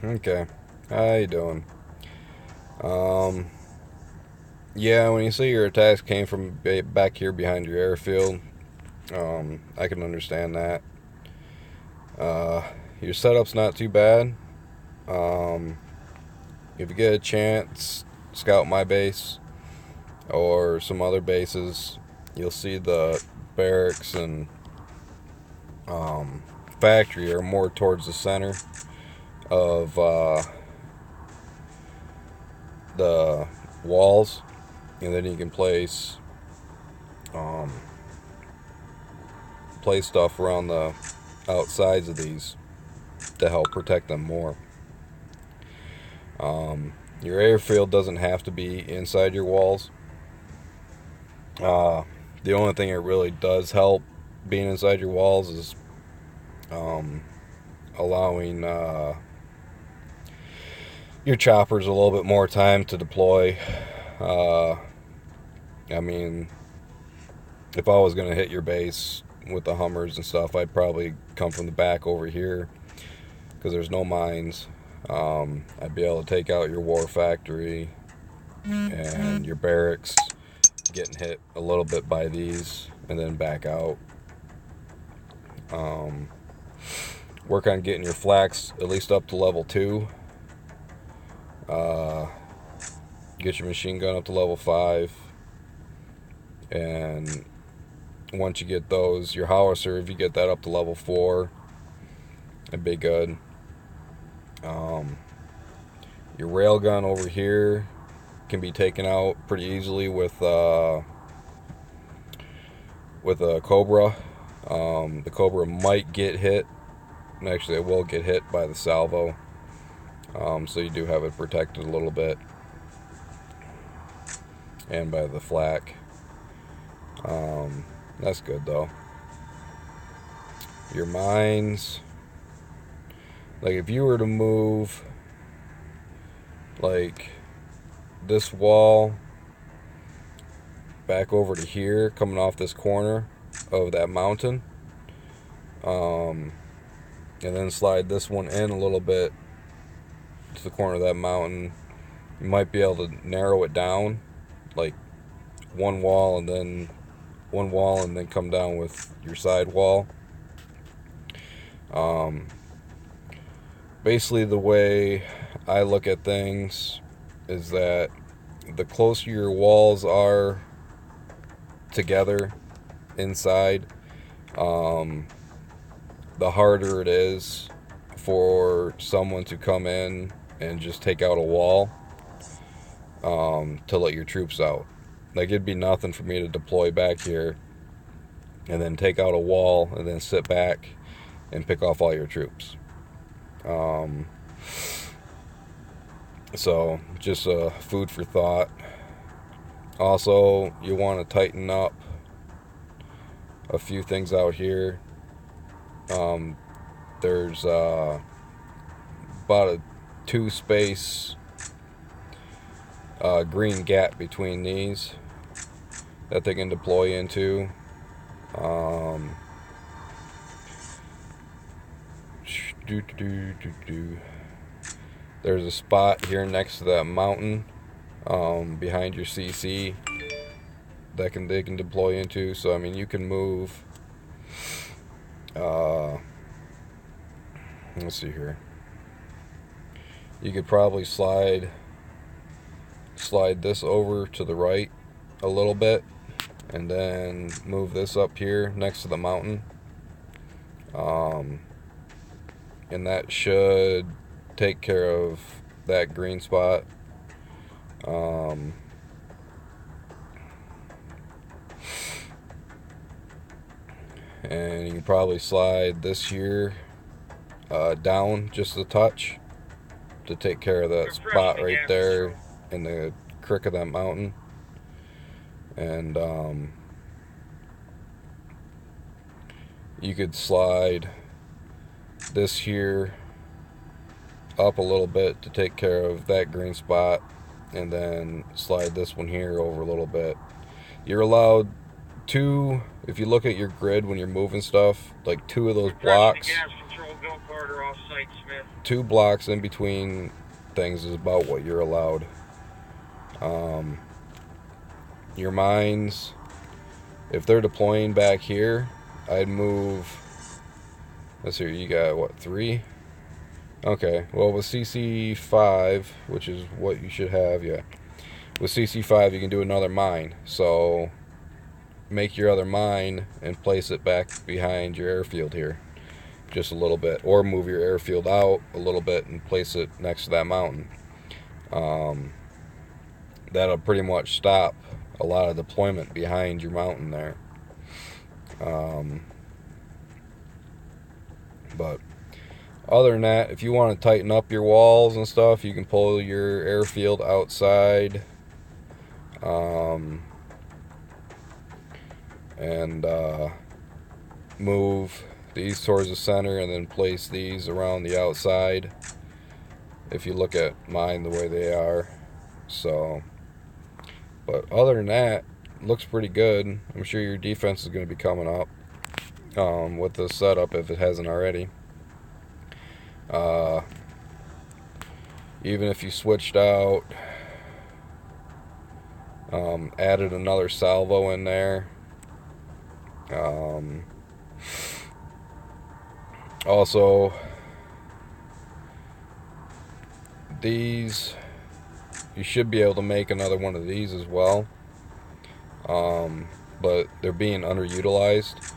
Okay. How you doing? Um, yeah, when you say your attacks came from back here behind your airfield, I can understand that. Uh, your setup's not too bad. Um, if you get a chance, scout my base or some other bases. You'll see the barracks and um, factory are more towards the center of the walls, and then you can um, place stuff around the outsides of these to help protect them more. Your airfield doesn't have to be inside your walls. Uh, the only thing that really does help being inside your walls is um, allowing your choppers a little bit more time to deploy. Uh, I mean, if I was going to hit your base with the Hummers and stuff, I'd probably come from the back over here because there's no mines. I'd be able to take out your war factory and your barracks, getting hit a little bit by these, and then back out. Um, Work on getting your flax at least up to level 2. Uh, get your machine gun up to level 5. And once you get those, your howitzer, if you get that up to level 4, it'd be good. Your railgun over here can be taken out pretty easily with a Cobra. The Cobra might get hit. Actually, it will get hit by the salvo. So you do have it protected a little bit. And by the flak. That's good though. Your mines. Like if you were to move like this wall back over to here, coming off this corner of that mountain, and then slide this one in a little bit to the corner of that mountain, you might be able to narrow it down, like one wall and then come down with your side wall. Basically, the way I look at things is that the closer your walls are together inside, the harder it is for someone to come in and just take out a wall, to let your troops out. Like, it'd be nothing for me to deploy back here and then take out a wall and then sit back and pick off all your troops. So just food for thought. Also, you want to tighten up a few things out here. There's about a 2-space green gap between these that they can deploy into. There's a spot here next to that mountain, behind your CC, that they can deploy into. So I mean, you can move. Let's see here. You could probably slide this over to the right a little bit, and then move this up here next to the mountain. And that should take care of that green spot. And you can probably slide this here down just a touch to take care of that spot right there in the crick of that mountain. And you could slide this here up a little bit to take care of that green spot, and then slide this one here over a little bit. You're allowed 2, if you look at your grid when you're moving stuff, like 2 of those blocks order off-site, Smith. 2 blocks in between things is about what you're allowed. Your mines, if they're deploying back here, I'd move. Let's see, you got what, 3? Okay, well with CC5, which is what you should have, yeah. With CC5 you can do another mine. So make your other mine and place it back behind your airfield here. Just a little bit. Or move your airfield out a little bit and place it next to that mountain. That'll pretty much stop a lot of deployment behind your mountain there. But other than that, if you want to tighten up your walls and stuff, you can pull your airfield outside, and move these towards the center and then place these around the outside, if you look at mine the way they are. So, but other than that, looks pretty good. I'm sure your defense is going to be coming up with this setup if it hasn't already. Even if you switched out, added another salvo in there. Also, these, you should be able to make another one of these as well, but they're being underutilized.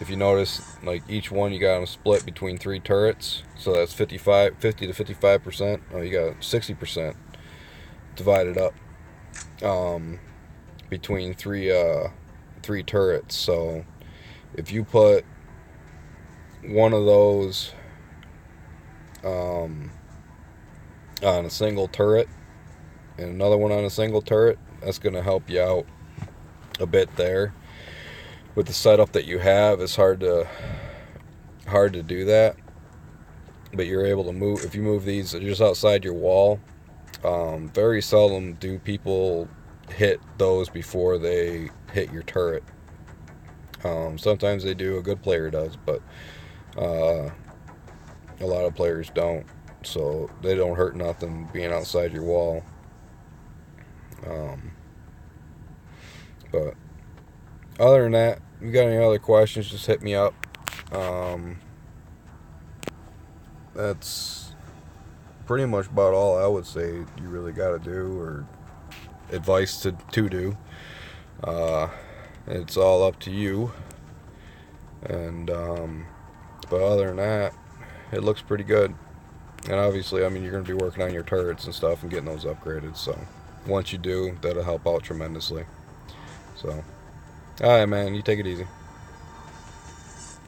If you notice, like each one you got them split between 3 turrets, so that's 50 to 55%. Oh, you got 60% divided up between three turrets. So if you put one of those on a single turret and another one on a single turret, that's going to help you out a bit there. With the setup that you have, it's hard to do that, but you're able to move. If you move these just outside your wall, very seldom do people hit those before they hit your turret. Sometimes they do, a good player does, but a lot of players don't, so they don't hurt nothing being outside your wall. But other than that, if you got any other questions, just hit me up. That's pretty much about all I would say you really got to do, or advice to do. It's all up to you. And but other than that, it looks pretty good. And obviously, I mean, you're going to be working on your turrets and stuff and getting those upgraded. So once you do, that'll help out tremendously. So, alright, man, you take it easy.